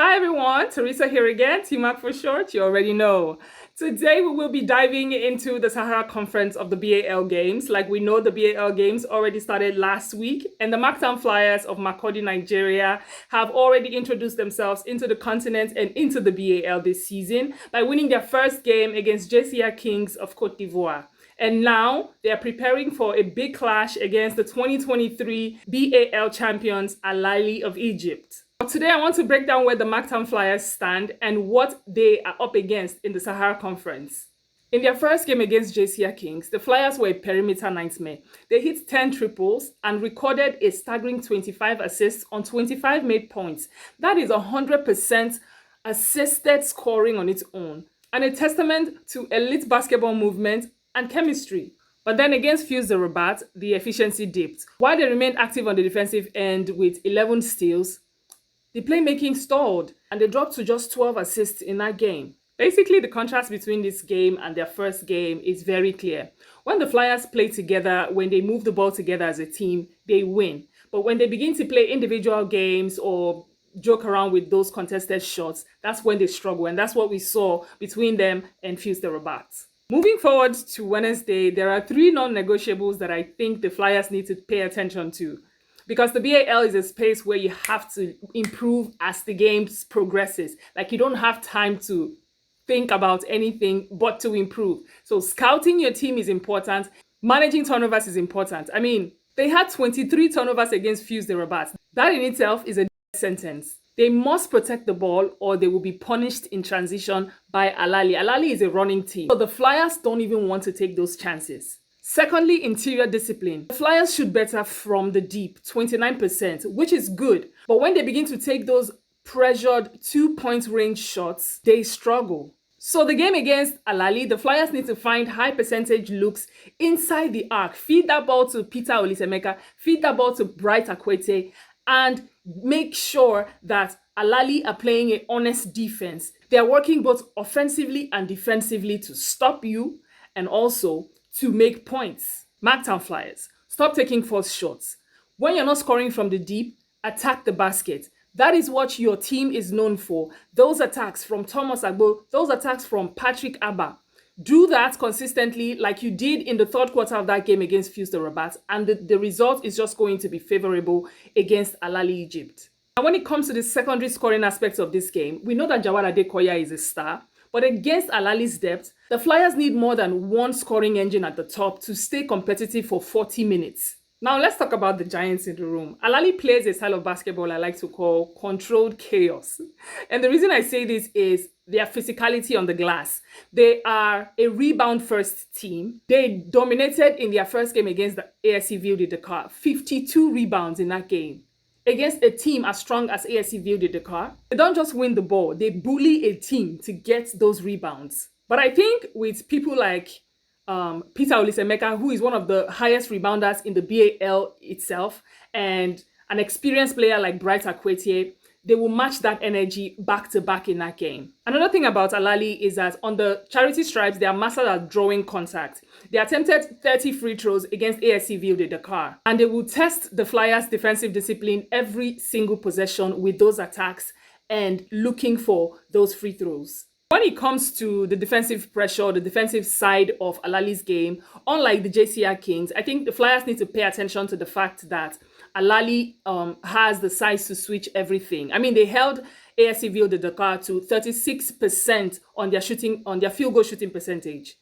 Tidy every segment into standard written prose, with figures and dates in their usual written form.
Hi everyone, Teresa here again, T-Mac for short, you already know. Today we will be diving into the Sahara Conference of the BAL Games. Like we know, the BAL Games already started last week, and the MakTown Flyers of Makurdi, Nigeria have already introduced themselves into the continent and into the BAL this season by winning their first game against JCR Kings of Cote d'Ivoire. And now they are preparing for a big clash against the 2023 BAL champions, Ahly of Egypt. Today, I want to break down where the MakTown Flyers stand and what they are up against in the Sahara Conference. In their first game against JCR Kings, the Flyers were a perimeter nightmare. They hit 10 triples and recorded a staggering 25 assists on 25 made points. That is 100% assisted scoring on its own, and a testament to elite basketball movement and chemistry. But then against Fuse the Rabat, the efficiency dipped. While they remained active on the defensive end with 11 steals, the playmaking stalled and they dropped to just 12 assists in that game. Basically, the contrast between this game and their first game is very clear. When the Flyers play together, when they move the ball together as a team, they win. But when they begin to play individual games or joke around with those contested shots, that's when they struggle. And that's what we saw between them and Fuse the Rabat. Moving forward to Wednesday, there are 3 non-negotiables that I think the Flyers need to pay attention to. Because the BAL is a space where you have to improve as the game progresses. Like, you don't have time to think about anything but to improve. So scouting your team is important. Managing turnovers is important. I mean, they had 23 turnovers against Fuse the Rabat. That in itself is a sentence. They must protect the ball or they will be punished in transition by Ahly. Ahly is a running team, so the Flyers don't even want to take those chances. Secondly, interior discipline. The Flyers shoot better from the deep, 29%, which is good. But when they begin to take those pressured 2-point range shots, they struggle. So the game against Ahly, the Flyers need to find high percentage looks inside the arc. Feed that ball to Peter Olisemeka, feed that ball to Bright Akwete, and make sure that Ahly are playing an honest defense. They are working both offensively and defensively to stop you and also to make points. MakTown Flyers, stop taking false shots. When you're not scoring from the deep, attack the basket. That is what your team is known for. Those attacks from Thomas Agbo, those attacks from Patrick Abba. Do that consistently like you did in the third quarter of that game against Fuse the Rabat, and the result is just going to be favorable against Ahly Egypt. And when it comes to the secondary scoring aspects of this game, we know that Jawad Adekoya is a star. But against Ahly's depth, the Flyers need more than one scoring engine at the top to stay competitive for 40 minutes. Now let's talk about the giants in the room. Ahly plays a style of basketball I like to call controlled chaos. And the reason I say this is their physicality on the glass. They are a rebound-first team. They dominated in their first game against the ASC Ville de Dakar, 52 rebounds in that game. Against a team as strong as ASC Ville de Dakar, they don't just win the ball, they bully a team to get those rebounds. But I think with people like Peter Olisemeka, who is one of the highest rebounders in the BAL itself, and an experienced player like Bright Akwete, they will match that energy back to back in that game. Another thing about Ahly is that on the charity stripes, they are masters at drawing contact. They attempted 30 free throws against ASC Ville de Dakar, and they will test the Flyers' defensive discipline every single possession with those attacks and looking for those free throws. When it comes to the defensive pressure, the defensive side of Ahly's game, unlike the JCR Kings, I think the Flyers need to pay attention to the fact that Ahly has the size to switch everything. I mean, they held ASC Ville de Dakar to 36% on their field goal shooting percentage.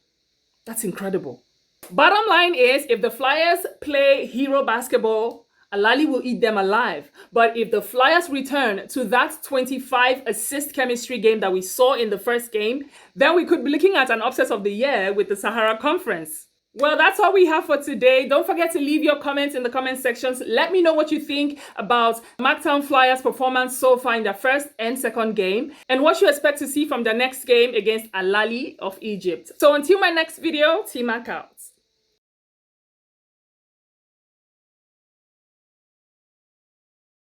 That's incredible. Bottom line is, if the Flyers play hero basketball, Ahly will eat them alive. But if the Flyers return to that 25 assist chemistry game that we saw in the first game, then we could be looking at an upset of the year with the Sahara Conference. Well, that's all we have for today. Don't forget to leave your comments in the comment sections. Let me know what you think about MakTown Flyers' performance so far in their first and second game, and what you expect to see from their next game against Ahly of Egypt. So until my next video, T-Mac out.